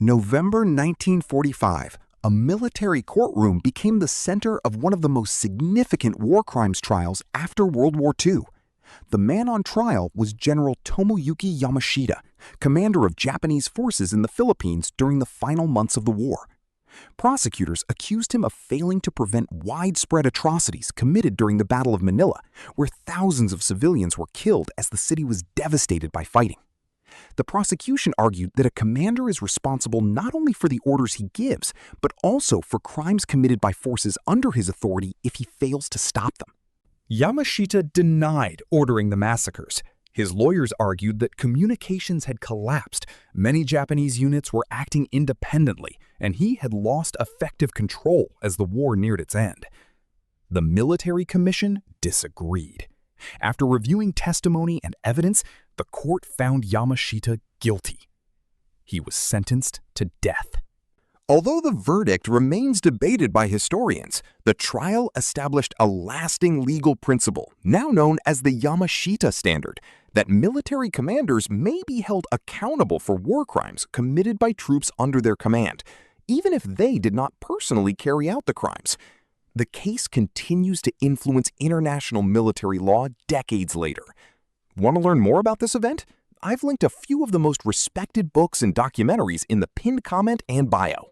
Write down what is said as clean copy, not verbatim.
November 1945, a military courtroom became the center of one of the most significant war crimes trials after World War II. The man on trial was General Tomoyuki Yamashita, commander of Japanese forces in the Philippines during the final months of the war. Prosecutors accused him of failing to prevent widespread atrocities committed during the Battle of Manila, where thousands of civilians were killed as the city was devastated by fighting. The prosecution argued that a commander is responsible not only for the orders he gives, but also for crimes committed by forces under his authority if he fails to stop them. Yamashita denied ordering the massacres. His lawyers argued that communications had collapsed, many Japanese units were acting independently, and he had lost effective control as the war neared its end. The military commission disagreed. After reviewing testimony and evidence, the court found Yamashita guilty. He was sentenced to death. Although the verdict remains debated by historians, the trial established a lasting legal principle, now known as the Yamashita Standard, that military commanders may be held accountable for war crimes committed by troops under their command, even if they did not personally carry out the crimes. The case continues to influence international military law decades later. Want to learn more about this event? I've linked a few of the most respected books and documentaries in the pinned comment and bio.